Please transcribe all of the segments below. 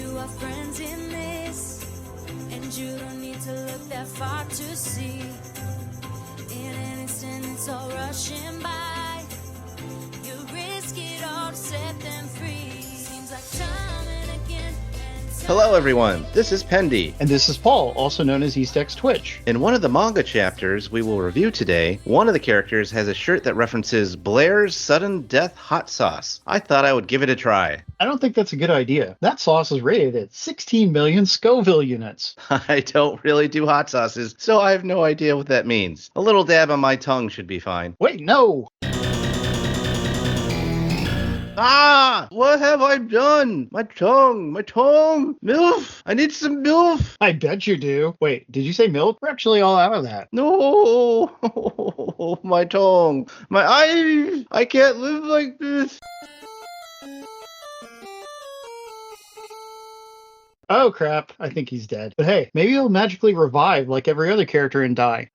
to our friends in this, and you don't need to look that far to see. In an instant, it's all rushing by. You risk it all to set them free. Seems like time and again. Hello everyone, this is Pendy. And this is Paul, also known as EastX Twitch. In one of the manga chapters we will review today, one of the characters has a shirt that references Blair's Sudden Death Hot Sauce. I thought I would give it a try. I don't think that's a good idea. That sauce is rated at 16 million Scoville units. I don't really do hot sauces, so I have no idea what that means. A little dab on my tongue should be fine. Wait, no! Ah! What have I done? My tongue! MILF! I need some MILF! I bet you do. Wait, did you say milk? We're actually all out of that. No! My tongue! My eyes! I can't live like this! Oh crap, I think he's dead. But hey, maybe he'll magically revive like every other character in Dai.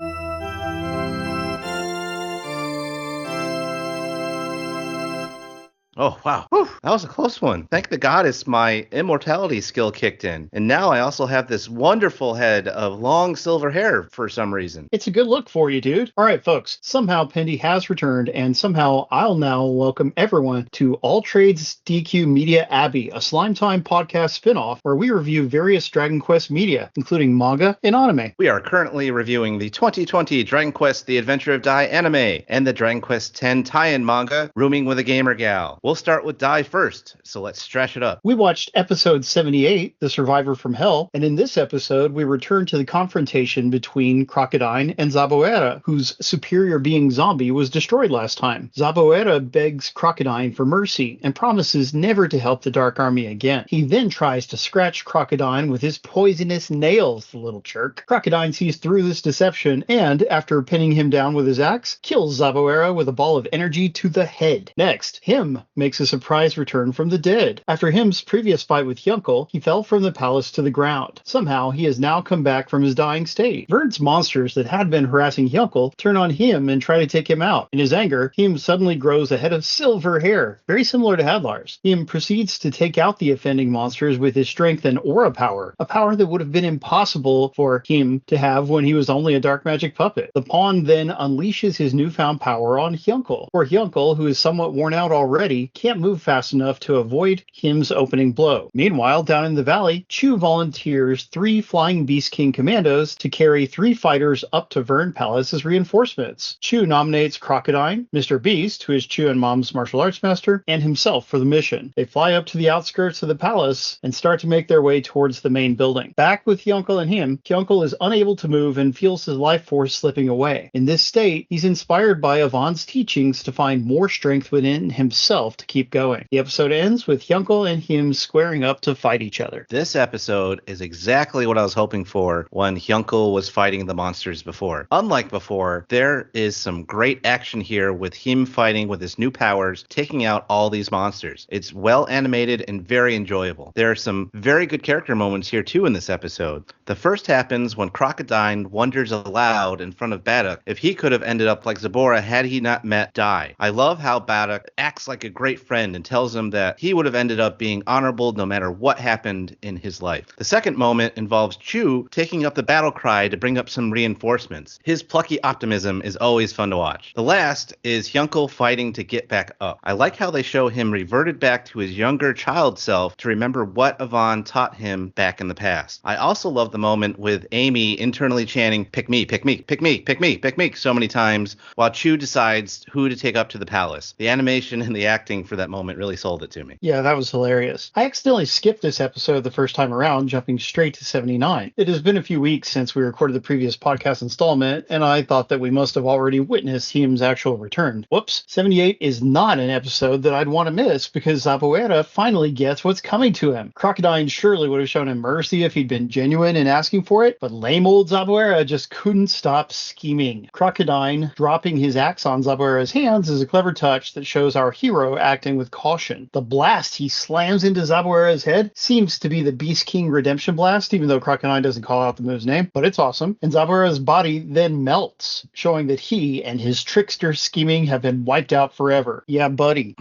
Oh, wow. Whew, that was a close one. Thank the goddess my immortality skill kicked in. And now I also have this wonderful head of long silver hair for some reason. It's a good look for you, dude. All right, folks. Somehow Pendy has returned, and somehow I'll now welcome everyone to Alltrades DQ Media Abbey, a Slime Time podcast spinoff where we review various Dragon Quest media, including manga and anime. We are currently reviewing the 2020 Dragon Quest The Adventure of Dai anime and the Dragon Quest X tie-in manga, Rooming with a Gamer Gal. We'll start with Dai first, so let's strash it up. We watched episode 78, The Survivor from Hell, and in this episode, we return to the confrontation between Crocodile and Zaboera, whose superior being zombie was destroyed last time. Zaboera begs Crocodile for mercy and promises never to help the Dark Army again. He then tries to scratch Crocodile with his poisonous nails, the little jerk. Crocodile sees through this deception and, after pinning him down with his axe, kills Zaboera with a ball of energy to the head. Next, Him makes a surprise return from the dead. After Him's previous fight with Yunkel, he fell from the palace to the ground. Somehow, he has now come back from his dying state. Verd's monsters that had been harassing Yunkel turn on Him and try to take him out. In his anger, Him suddenly grows a head of silver hair, very similar to Hadlar's. Him proceeds to take out the offending monsters with his strength and aura power, a power that would have been impossible for Him to have when he was only a dark magic puppet. The pawn then unleashes his newfound power on Yunkel. Poor Yunkel, who is somewhat worn out already, can't move fast enough to avoid Him's opening blow. Meanwhile, down in the valley, Chu volunteers 3 Flying Beast King commandos to carry 3 fighters up to Vern Palace as reinforcements. Chu nominates Crocodile, Mr. Beast, who is Chu and Mom's martial arts master, and himself for the mission. They fly up to the outskirts of the palace and start to make their way towards the main building. Back with Yunkel and Him, Yunkel is unable to move and feels his life force slipping away. In this state, he's inspired by Yvonne's teachings to find more strength within himself to keep going. The episode ends with Yunkel and Him squaring up to fight each other. This episode is exactly what I was hoping for when Yunkel was fighting the monsters before. Unlike before, there is some great action here with him fighting with his new powers, taking out all these monsters. It's well animated and very enjoyable. There are some very good character moments here too in this episode. The first happens when Crocodile wonders aloud in front of Baddock if he could have ended up like Zabora had he not met Dai. I love how Baddock acts like a great friend and tells him that he would have ended up being honorable no matter what happened in his life. The second moment involves Chu taking up the battle cry to bring up some reinforcements. His plucky optimism is always fun to watch. The last is Yunkel fighting to get back up. I like how they show him reverted back to his younger child self to remember what Yvonne taught him back in the past. I also love the moment with Amy internally chanting, "Pick me, pick me, pick me, pick me, pick me," so many times while Chu decides who to take up to the palace. The animation and the acting for that moment really sold it to me. Yeah, that was hilarious. I accidentally skipped this episode the first time around, jumping straight to 79. It has been a few weeks since we recorded the previous podcast installment, and I thought that we must have already witnessed Him's actual return. Whoops. 78 is not an episode that I'd want to miss because Zaboera finally gets what's coming to him. Crocodile surely would have shown him mercy if he'd been genuine in asking for it, but lame old Zaboera just couldn't stop scheming. Crocodile dropping his axe on Zaboera's hands is a clever touch that shows our hero acting with caution. The blast he slams into Zabuera's head seems to be the Beast King Redemption Blast, even though Crocodile doesn't call out the move's name, but it's awesome. And Zabuera's body then melts, showing that he and his trickster scheming have been wiped out forever. Yeah, buddy.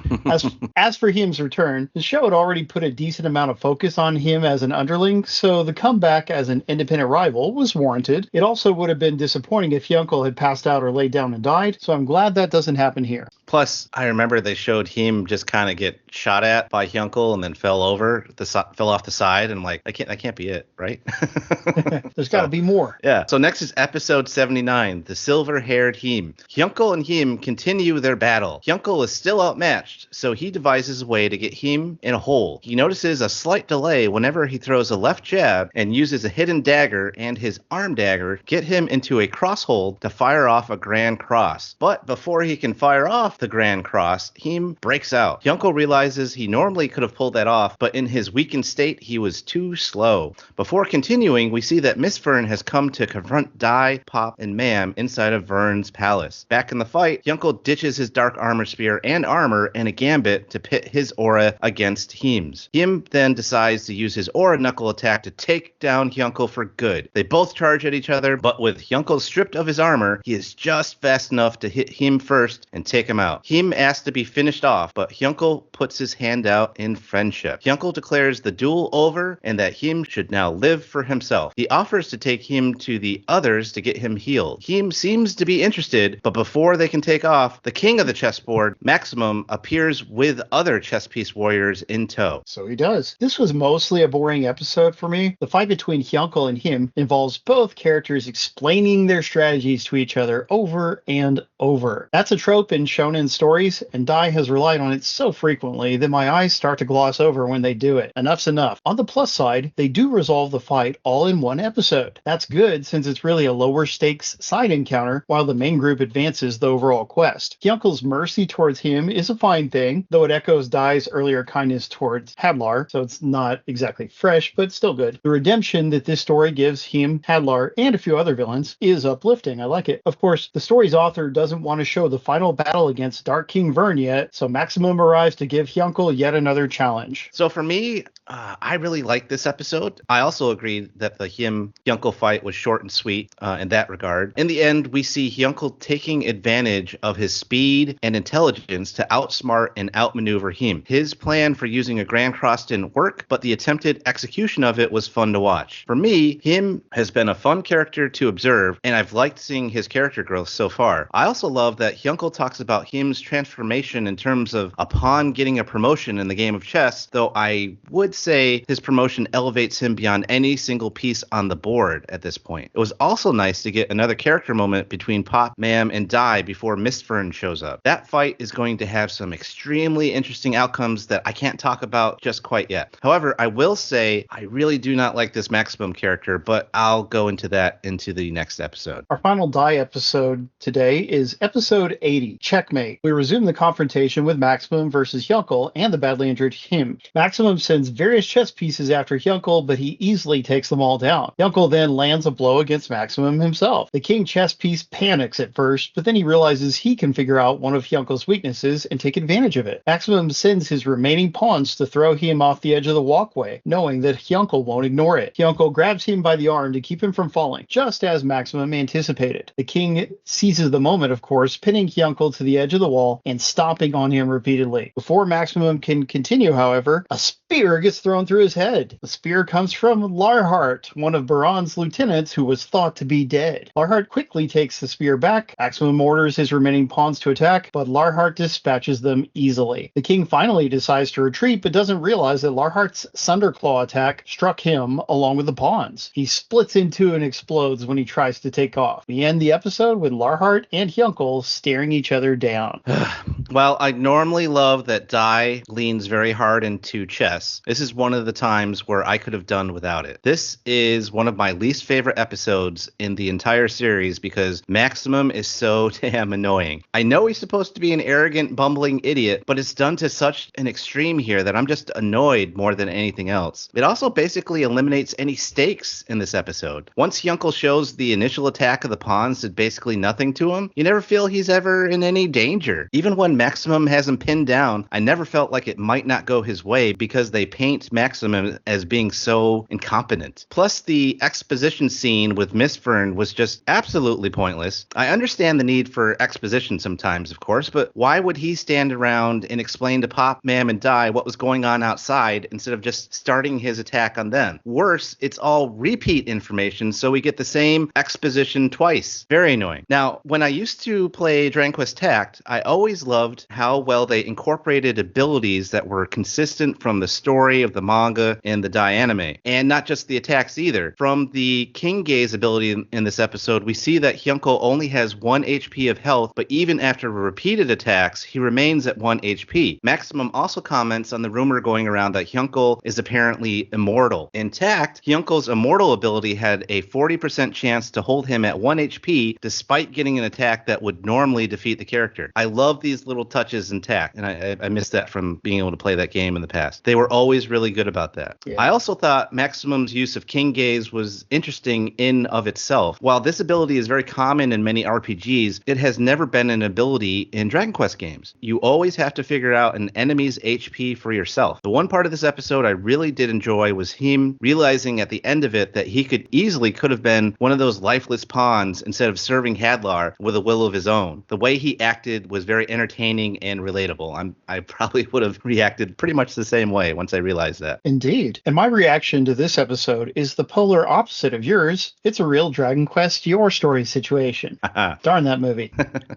As for Him's return, the show had already put a decent amount of focus on him as an underling, so the comeback as an independent rival was warranted. It also would have been disappointing if Hyunkel had passed out or laid down and died, so I'm glad that doesn't happen here. Plus, I remember they showed him just kind of get shot at by Hyunkel and then fell off the side, and like, that can't be it, right? There's got to be more. Yeah. So next is episode 79, The Silver-Haired Him. Hyunkel and Him continue their battle. Hyunkel is still outmatched, so he devises a way to get Him in a hole. He notices a slight delay whenever he throws a left jab and uses a hidden dagger and his arm dagger get him into a cross hold to fire off a grand cross. But before he can fire off the grand cross, Him breaks out. Hyunkel realizes he normally could have pulled that off, but in his weakened state, he was too slow. Before continuing, we see that Miss Vern has come to confront Dai, Pop, and Mam inside of Vern's palace. Back in the fight, Hyunkel ditches his dark armor spear and armor and a gambit to pit his aura against Him's. Him then decides to use his aura knuckle attack to take down Hyunkel for good. They both charge at each other, but with Hyunkel stripped of his armor, he is just fast enough to hit Him first and take him out. Him asks to be finished off, but Hyunkel puts his hand out in friendship. Hyunkel declares the duel over and that Him should now live for himself. He offers to take Him to the others to get him healed. Him seems to be interested, but before they can take off, the king of the chessboard, Maximum, appears with other chess piece warriors in tow. So he does. This was mostly a boring episode for me. The fight between Hyunkel and Him involves both characters explaining their strategies to each other over and over. That's a trope in shonen stories, and Dai has relied on it so frequently that my eyes start to gloss over when they do it. Enough's enough. On the plus side, they do resolve the fight all in one episode. That's good, since it's really a lower stakes side encounter while the main group advances the overall quest. Hyunkel's mercy towards Him is a fine thing, though it echoes Dai's earlier kindness towards Hadlar, so it's not exactly fresh, but still good. The redemption that this story gives Him, Hadlar, and a few other villains is uplifting. I like it. Of course, the story's author doesn't want to show the final battle against Dark King Vern yet, so Maximum arrives to give Hyunkel yet another challenge. So for me, I really like this episode. I also agree that the Hyunkel fight was short and sweet in that regard. In the end, we see Hyunkel taking advantage of his speed and intelligence to outsmart and outmaneuver Him. His plan for using a Grand Cross didn't work, but the attempted execution of it was fun to watch. For me, Him has been a fun character to observe, and I've liked seeing his character growth so far. I also love that Hyunkel talks about Him's transformation in terms of a pawn getting a promotion in the game of chess, though I would say his promotion elevates him beyond any single piece on the board at this point. It was also nice to get another character moment between Pop, Mam, and Dai before Mistfern shows up. That fight is going to have some extremely interesting outcomes that I can't talk about just quite yet. However, I will say I really do not like this Maximum character, but I'll go into that into the next episode. Our final Dai episode today is episode 80, Checkmate. We resume the confrontation with Maximum versus Hyunkel and the badly injured Him. Maximum sends various chess pieces after Hyunkel, but he easily takes them all down. Hyunkel then lands a blow against Maximum himself. The king chess piece panics at first, but then he realizes he can figure out one of Hyunkel's weaknesses and take advantage of it. Maximum sends his remaining pawns to throw him off the edge of the walkway, knowing that Hyunkel won't ignore it. Hyunkel grabs him by the arm to keep him from falling, just as Maximum anticipated. The king seizes the moment, of course, pinning Hyunkel to the edge of the wall and stomping on him repeatedly. Before Maximum can continue, however, a spear gets thrown through his head. The spear comes from Larhart, one of Baran's lieutenants who was thought to be dead. Larhart quickly takes the spear back. Maximum orders his remaining pawns to attack, but Larhart dispatches them easily. The king finally decides to retreat, but doesn't realize that Larhart's Sunderclaw attack struck him along with the pawns. He splits in two and explodes when he tries to take off. We end the episode with Larhart and Hyunkel staring each other down. Well, I normally love that Dai leans very hard into chess. This is one of the times where I could have done without it. This is one of my least favorite episodes in the entire series because Maximum is so damn annoying. I know he's supposed to be an arrogant, bumbling idiot, but it's done to such an extreme here that I'm just annoyed more than anything else. It also basically eliminates any stakes in this episode. Once Hyunkel shows the initial attack of the pawns did basically nothing to him, you never feel he's ever in any danger. Even when when Maximum has him pinned down, I never felt like it might not go his way because they paint Maximum as being so incompetent. Plus, the exposition scene with Miss Fern was just absolutely pointless. I understand the need for exposition sometimes, of course, but why would he stand around and explain to Pop, Mam, and Dai what was going on outside instead of just starting his attack on them? Worse, it's all repeat information, so we get the same exposition twice. Very annoying. Now, when I used to play Dragon Quest Tact, I always loved how well they incorporated abilities that were consistent from the story of the manga and the Dai anime, and not just the attacks either. From the King Gaze ability in this episode, we see that Hyunko only has 1 HP of health, but even after repeated attacks, he remains at 1 HP. Maximum also comments on the rumor going around that Hyunko is apparently immortal. In Tact, Hyunko's immortal ability had a 40% chance to hold him at 1 HP despite getting an attack that would normally defeat the character. I love these little touches in Tact, and I missed that from being able to play that game in the past. They were always really good about that. Yeah. I also thought Maximum's use of King Gaze was interesting in of itself. While this ability is very common in many RPGs, it has never been an ability in Dragon Quest games. You always have to figure out an enemy's HP for yourself. The one part of this episode I really did enjoy was him realizing at the end of it that he could have been one of those lifeless pawns instead of serving Hadlar with a will of his own. The way he acted was very entertaining and relatable. I probably would have reacted pretty much the same way once I realized that. Indeed. And my reaction to this episode is the polar opposite of yours. It's a real Dragon Quest Your Story situation. Darn that movie.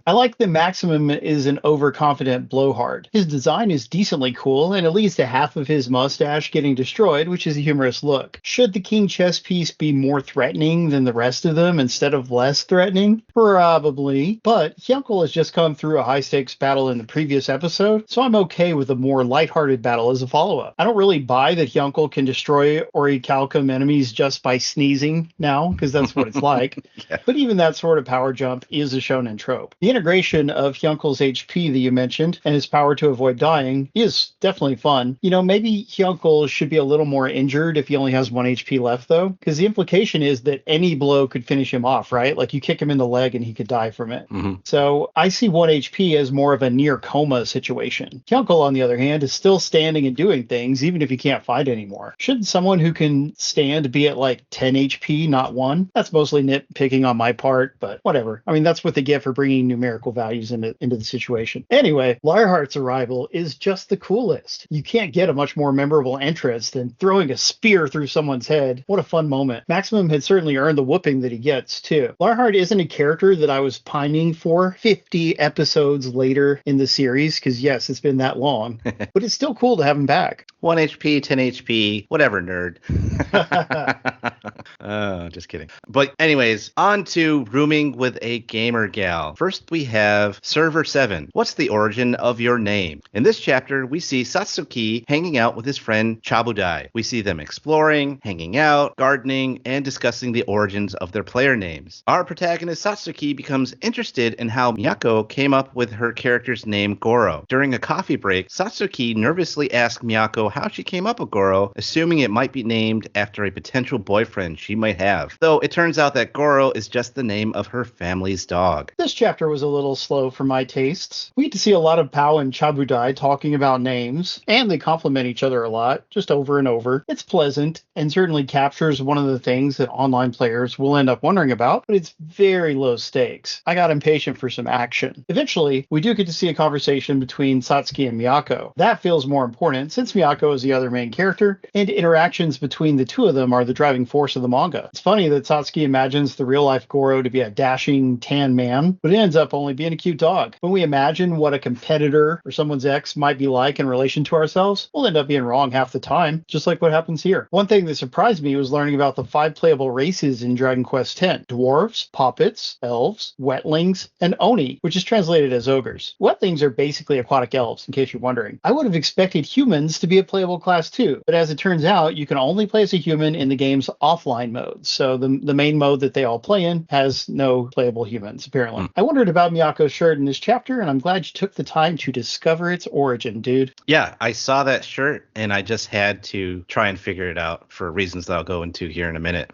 I like that Maximum is an overconfident blowhard. His design is decently cool, and it leads to half of his mustache getting destroyed, which is a humorous look. Should the king chess piece be more threatening than the rest of them instead of less threatening? Probably. But Hyunko has just come through a high-stakes battle in the previous episode, so I'm okay with a more lighthearted battle as a follow-up. I don't really buy that Hyunko can destroy Orichalcum enemies just by sneezing now, because that's what it's like. Yeah. But even that sort of power jump is a shonen trope. The integration of Hyunko's HP that you mentioned and his power to avoid dying is definitely fun. You know, maybe Hyunko should be a little more injured if he only has 1 HP left, though, because the implication is that any blow could finish him off, right? Like you kick him in the leg and he could die from it. Mm-hmm. So I see 1 HP as more of a near coma situation. Hyunko, on the other hand, is still standing and doing things even if he can't fight anymore. Shouldn't someone who can stand be at like 10 HP, not 1? That's mostly nitpicking on my part, but whatever. I mean, that's what they get for bringing numerical values into the situation. Anyway, Lionheart's arrival is just the coolest. You can't get a much more memorable entrance than throwing a spear through someone's head. What a fun moment. Maximum had certainly earned the whooping that he gets, too. Lionheart isn't a character that I was pining for 50 episodes later in the series, because yes, it's been that long, but it's still cool to have him back. 1 HP, 10 HP, whatever, nerd. Just kidding. But anyways, on to rooming with a gamer gal. First, we have Server 7. What's the origin of your name? In this chapter, we see Satsuki hanging out with his friend Chabudai. We see them exploring, hanging out, gardening, and discussing the origins of their player names. Our protagonist Satsuki becomes interested in how Miyako came up with her character's name Goro. During a coffee break, Satsuki nervously asks Miyako how she came up with Goro, assuming it might be named after a potential boyfriend she might have. Though it turns out that Goro is just the name of her family's dog. This chapter was a little slow for my tastes. We get to see a lot of Pao and Chabudai talking about names, and they compliment each other a lot, just over and over. It's pleasant, and certainly captures one of the things that online players will end up wondering about, but it's very low stakes. I got impatient for some action. Eventually, we do get to see a conversation between Satsuki and Miyako. That feels more important, since Miyako is the other main character, and interactions between the two of them are the driving force of the manga. It's funny that Satsuki imagines the real-life Goro to be a dashing tan man, but it ends up only being a cute dog. When we imagine what a competitor or someone's ex might be like in relation to ourselves, we'll end up being wrong half the time, just like what happens here. One thing that surprised me was learning about the 5 playable races in Dragon Quest X. Dwarves, puppets, elves, wetlings, and oni, which is translated as ogres. Wetlings are basically aquatic elves, in case you're wondering. I would have expected humans to be a playable class too, but as it turns out, you can only play as a human in the game's offline modes, so the main mode that they all play in has no playable humans, apparently. I wondered about Miyako's shirt in this chapter, and I'm glad you took the time to discover its origin, dude. Yeah, I saw that shirt, and I just had to try and figure it out for reasons that I'll go into here in a minute.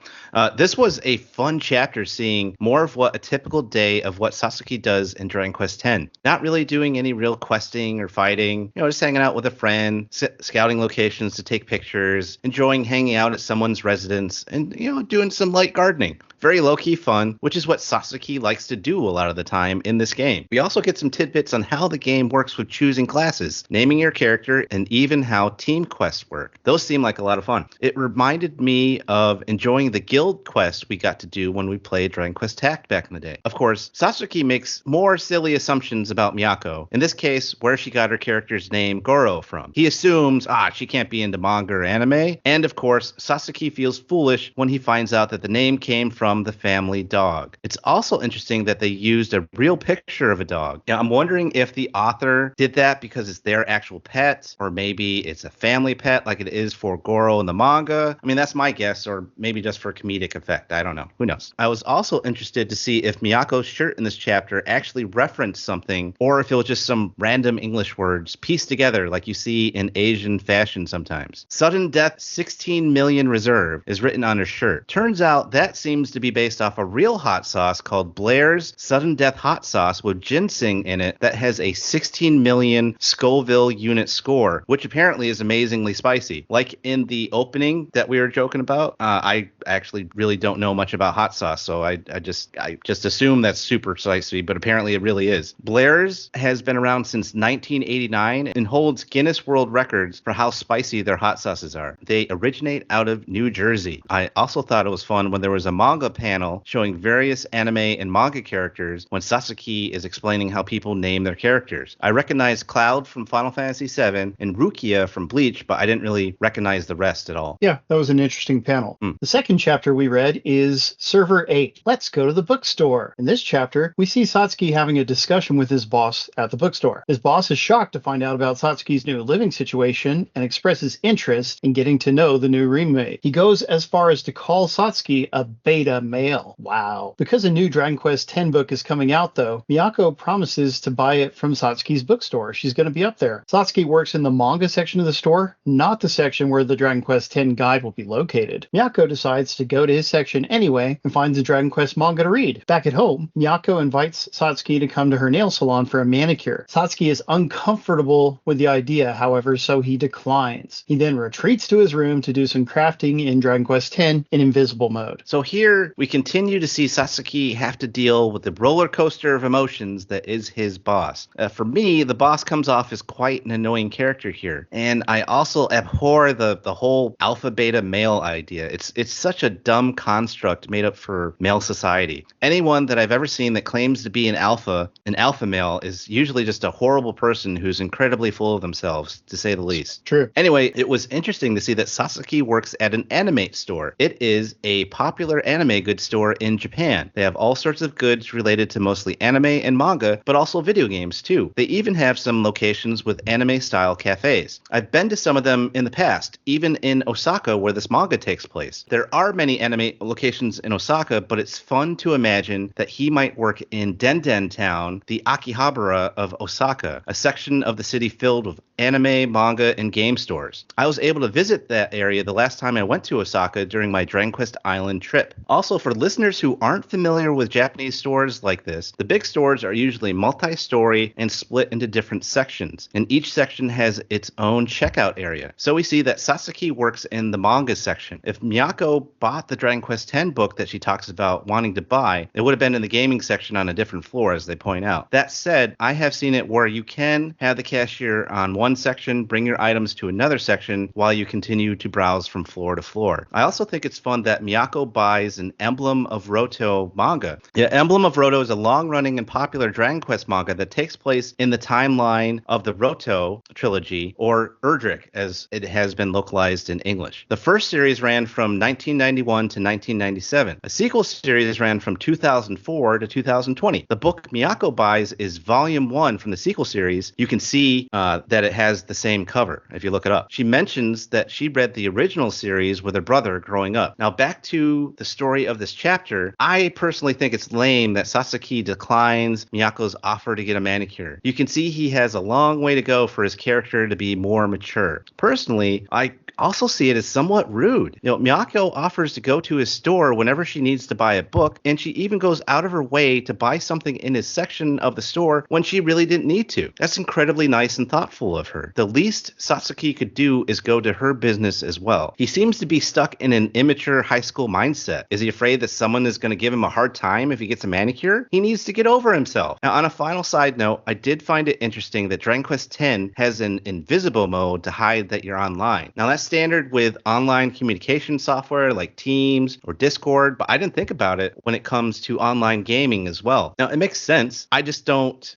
This was a fun chapter, seeing more of what a typical day of what Sasuke does in Dragon Quest X. Not really really doing any real questing or fighting, just hanging out with a friend, scouting locations to take pictures, enjoying hanging out at someone's residence, and, doing some light gardening. Very low-key fun, which is what Sasaki likes to do a lot of the time in this game. We also get some tidbits on how the game works with choosing classes, naming your character, and even how team quests work. Those seem like a lot of fun. It reminded me of enjoying the guild quest we got to do when we played Dragon Quest Tact back in the day. Of course, Sasaki makes more silly assumptions about Miyako. In this case, where she got her character's name Goro from. He assumes, she can't be into manga or anime. And of course, Sasaki feels foolish when he finds out that the name came from the family dog. It's also interesting that they used a real picture of a dog. Now, I'm wondering if the author did that because it's their actual pet, or maybe it's a family pet like it is for Goro in the manga. I mean, that's my guess, or maybe just for comedic effect. I don't know. Who knows? I was also interested to see if Miyako's shirt in this chapter actually referenced something, or if it was just some random English words pieced together like you see in Asian fashion sometimes. Sudden Death 16 million reserve is written on her shirt. Turns out that seems to be based off a real hot sauce called Blair's Sudden Death Hot Sauce with ginseng in it that has a 16 million Scoville unit score, which apparently is amazingly spicy. Like in the opening that we were joking about, I actually really don't know much about hot sauce, so I just assume that's super spicy, but apparently it really is. Blair's has been around since 1989 and holds Guinness World Records for how spicy their hot sauces are. They originate out of New Jersey. I also thought it was fun when there was a manga panel showing various anime and manga characters when Sasaki is explaining how people name their characters. I recognized Cloud from Final Fantasy VII and Rukia from Bleach, but I didn't really recognize the rest at all. Yeah, that was an interesting panel. The second chapter we read is Server 8. Let's go to the bookstore. In this chapter, we see Satsuki having a discussion with his boss at the bookstore. His boss is shocked to find out about Satsuki's new living situation and expresses interest in getting to know the new roommate. He goes as far as to call Satsuki a beta male. Wow. Because a new Dragon Quest X book is coming out, though, Miyako promises to buy it from Satsuki's bookstore. She's going to be up there. Satsuki works in the manga section of the store, not the section where the Dragon Quest X guide will be located. Miyako decides to go to his section anyway and finds a Dragon Quest manga to read. Back at home, Miyako invites Satsuki to come to her nail salon for a manicure. Satsuki is uncomfortable with the idea, however, so he declines. He then retreats to his room to do some crafting in Dragon Quest X in invisible mode. So here we continue to see Sasaki have to deal with the roller coaster of emotions that is his boss. For me, the boss comes off as quite an annoying character here. And I also abhor the whole alpha beta male idea. It's such a dumb construct made up for male society. Anyone that I've ever seen that claims to be an alpha male, is usually just a horrible person who's incredibly full of themselves, to say the least. True. Anyway, it was interesting to see that Sasaki works at an anime store. It is a popular anime goods store in Japan. They have all sorts of goods related to mostly anime and manga, but also video games too. They even have some locations with anime-style cafes. I've been to some of them in the past, even in Osaka where this manga takes place. There are many anime locations in Osaka, but it's fun to imagine that he might work in Denden Town, the Akihabara of Osaka, a section of the city filled with anime, manga, and game stores. I was able to visit that area the last time I went to Osaka during my Dragon Quest Island trip. Also, for listeners who aren't familiar with Japanese stores like this, the big stores are usually multi-story and split into different sections, and each section has its own checkout area. So we see that Sasaki works in the manga section. If Miyako bought the Dragon Quest X book that she talks about wanting to buy, it would have been in the gaming section on a different floor, as they point out. That said, I have seen it where you can have the cashier on one section bring your items to another section while you continue to browse from floor to floor. I also think it's fun that Miyako buys an Emblem of Roto manga. Yeah, Emblem of Roto is a long-running and popular Dragon Quest manga that takes place in the timeline of the Roto trilogy, or Erdrick, as it has been localized in English. The first series ran from 1991 to 1997. A sequel series ran from 2004 to 2020. The book Miyako buys is volume 1 from the sequel series. You can see that it has the same cover if you look it up. She mentions that she read the original series with her brother growing up. Now back to the story of this chapter, I personally think it's lame that Sasaki declines Miyako's offer to get a manicure. You can see he has a long way to go for his character to be more mature. Personally, I also see it as somewhat rude. Miyako offers to go to his store whenever she needs to buy a book, and she even goes out of her way to buy something in his section of the store when she really didn't need to. That's incredibly nice and thoughtful of her. The least Satsuki could do is go to her business as well. He seems to be stuck in an immature high school mindset. Is he afraid that someone is going to give him a hard time if he gets a manicure? He needs to get over himself. Now, on a final side note, I did find it interesting that Dragon Quest X has an invisible mode to hide that you're online. Now, that's standard with online communication software like Teams or Discord, but I didn't think about it when it comes to online gaming as well. Now, it makes sense. I just don't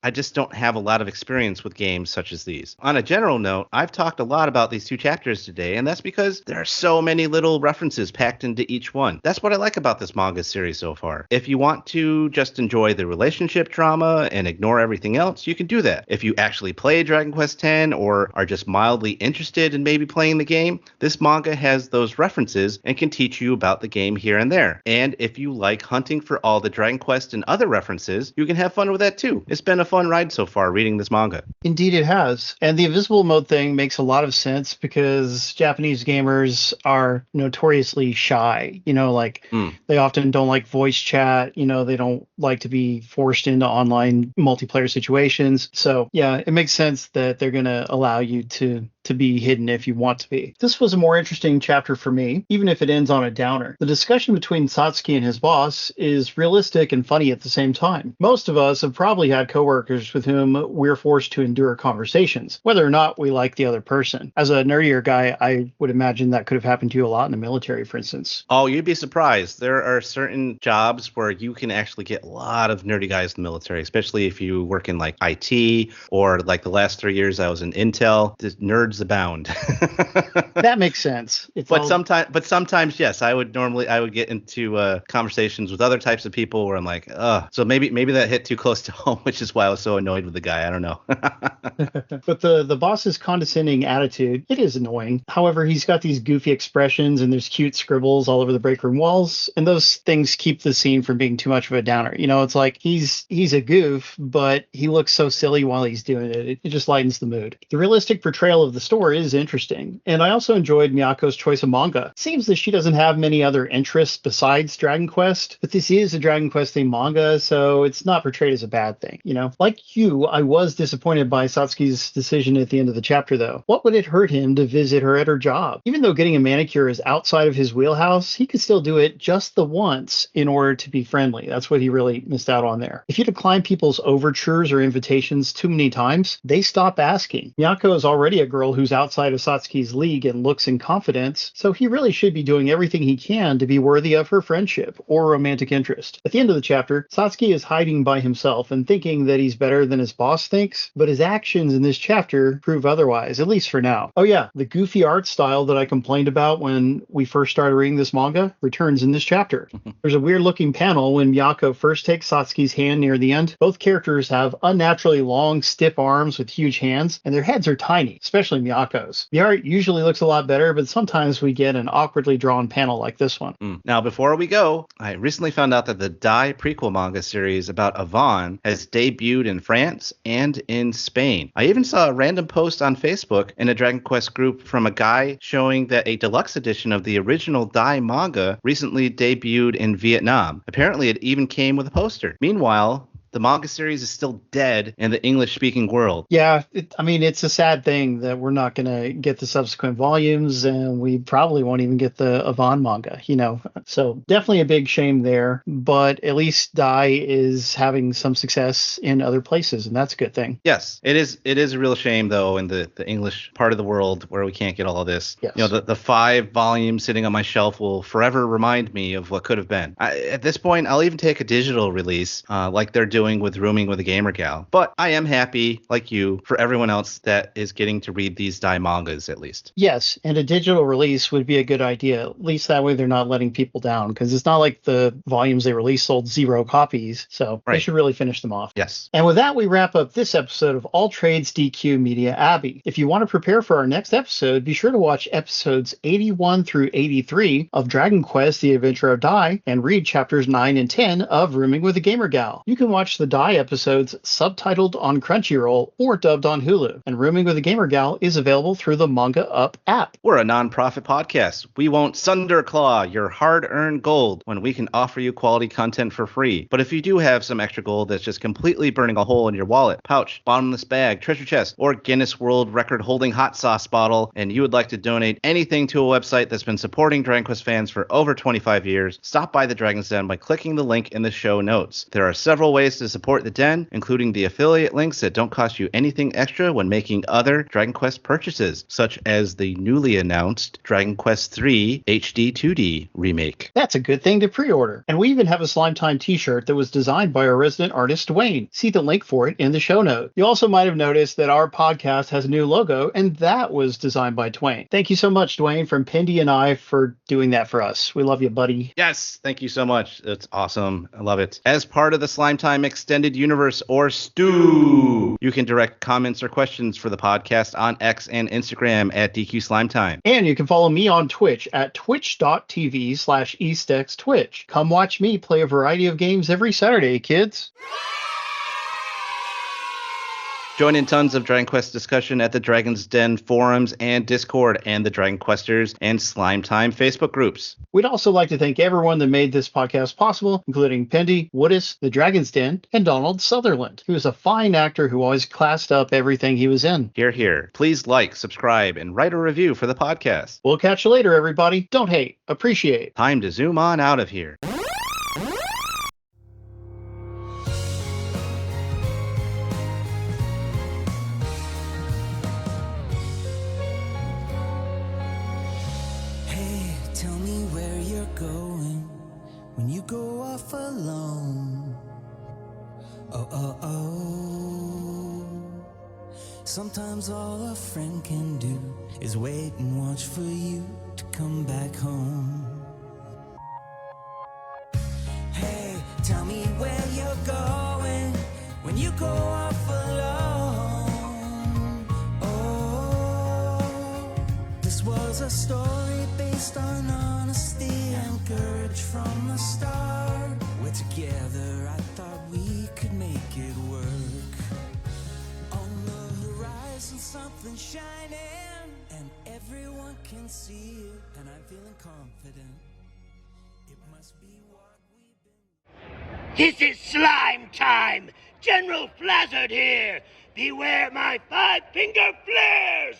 have a lot of experience with games such as these. On a general note, I've talked a lot about these two chapters today, and that's because there are so many little references packed into each one. That's what I like about this manga series so far. If you want to just enjoy the relationship drama and ignore everything else, you can do that. If you actually play Dragon Quest X or are just mildly interested in maybe playing the game, this manga has those references and can teach you about the game here and there. And if you like hunting for all the Dragon Quest and other references, you can have fun with that too. It's been a fun ride so far reading this manga. Indeed it has. And the invisible mode thing makes a lot of sense because Japanese gamers are notoriously shy. They often don't like voice chat. They don't like to be forced into online multiplayer situations. So yeah, it makes sense that they're going to allow you to be hidden if you want to be. This was a more interesting chapter for me, even if it ends on a downer. The discussion between Satsuki and his boss is realistic and funny at the same time. Most of us have probably had coworkers with whom we're forced to endure conversations, whether or not we like the other person. As a nerdier guy, I would imagine that could have happened to you a lot in the military, for instance. Oh, you'd be surprised. There are certain jobs where you can actually get a lot of nerdy guys in the military, especially if you work in like IT or like the last 3 years I was in Intel. Just nerds abound. That makes sense. Sometimes, yes, I would get into conversations with other types of people where I'm like, so maybe that hit too close to home, which is why I was so annoyed with the guy. I don't know. But the boss's condescending attitude, it is annoying. However, he's got these goofy expressions and there's cute scribbles all over the break room walls, and those things keep the scene from being too much of a downer. It's like he's a goof, but he looks so silly while he's doing it. It just lightens the mood. The realistic portrayal of the story is interesting, and I also enjoyed Miyako's choice of manga. It seems that she doesn't have many other interests besides Dragon Quest, but this is a Dragon Quest themed manga, so it's not portrayed as a bad thing. Like you, I was disappointed by Satsuki's decision at the end of the chapter, though. What would it hurt him to visit her at her job? Even though getting a manicure is outside of his wheelhouse, he could still do it just the once in order to be friendly. That's what he really missed out on there. If you decline people's overtures or invitations too many times, they stop asking. Miyako is already a girl who's outside of Satsuki's league in looks and confidence, so he really should be doing everything he can to be worthy of her friendship or romantic interest. At the end of the chapter, Satsuki is hiding by himself and thinking that he's better than his boss thinks, but his actions in this chapter prove otherwise, at least for now. Oh yeah, the goofy art style that I complained about when we first started reading this manga returns in this chapter. There's a weird looking panel when Miyako first takes Satsuki's hand near the end. Both characters have unnaturally long, stiff arms with huge hands, and their heads are tiny, especially Miyako's. The art usually looks a lot better, but sometimes we get an awkwardly drawn panel like this one. Now, before we go, I recently found out that the Dai prequel manga series about Yvonne has debuted in France and in Spain. I even saw a random post on Facebook in a Dragon Quest group from a guy showing that a deluxe edition of the original Dai manga recently debuted in Vietnam. Apparently, it even came with a poster. Meanwhile, the manga series is still dead in the English-speaking world. Yeah, it's a sad thing that we're not going to get the subsequent volumes, and we probably won't even get the Yvonne manga, So definitely a big shame there, but at least Dai is having some success in other places, and that's a good thing. Yes, it is a real shame, though, in the English part of the world where we can't get all of this. Yes. The 5 volumes sitting on my shelf will forever remind me of what could have been. At this point, I'll even take a digital release like they're doing with Rooming with a Gamer Gal. But I am happy, like you, for everyone else that is getting to read these Dai mangas, at least. Yes, and a digital release would be a good idea. At least that way they're not letting people down, because it's not like the volumes they released sold 0 copies, so They should really finish them off. Yes. And with that, we wrap up this episode of Alltrades DQ Media Abbey. If you want to prepare for our next episode, be sure to watch episodes 81 through 83 of Dragon Quest: The Adventure of Dai and read chapters 9 and 10 of Rooming with a Gamer Gal. You can watch watch the Dai episodes subtitled on Crunchyroll or dubbed on Hulu. And Rooming with a Gamer Gal is available through the Manga Up app. We're a non-profit podcast. We won't sunderclaw your hard-earned gold when we can offer you quality content for free. But if you do have some extra gold that's just completely burning a hole in your wallet, pouch, bottomless bag, treasure chest, or Guinness World Record holding hot sauce bottle, and you would like to donate anything to a website that's been supporting Dragon Quest fans for over 25 years, stop by the Dragon's Den by clicking the link in the show notes. There are several ways to support the Den, including the affiliate links that don't cost you anything extra when making other Dragon Quest purchases, such as the newly announced Dragon Quest III HD 2D remake. That's a good thing to pre-order. And we even have a Slime Time t-shirt that was designed by our resident artist, Dwayne. See the link for it in the show note. You also might have noticed that our podcast has a new logo, and that was designed by Dwayne. Thank you so much, Dwayne, from Pendy and I, for doing that for us. We love you, buddy. Yes, thank you so much. It's awesome. I love it. As part of the Slime Time Extended Universe, or STU, you can direct comments or questions for the podcast on X and Instagram at DQ Slime Time. And you can follow me on Twitch at twitch.tv/eastxtwitch. Come watch me play a variety of games every Saturday, kids. Join in tons of Dragon Quest discussion at the Dragon's Den forums and Discord and the Dragon Questers and Slime Time Facebook groups. We'd also like to thank everyone that made this podcast possible, including Pendy, Woodis, the Dragon's Den, and Donald Sutherland, who is a fine actor who always classed up everything he was in. Hear, hear. Please like, subscribe, and write a review for the podcast. We'll catch you later, everybody. Don't hate, appreciate. Time to zoom on out of here. When you go off alone, sometimes all a friend can do is wait and watch for you to come back home. Hey, tell me where you're going when you go off alone. Oh, this was a story based on honesty and courage from the start. We're together, I thought we could make it work. On the horizon, something shining, and everyone can see it, and I'm feeling confident. It must be what we've been. This is slime time! General Flazzard here! Beware my five-finger flares!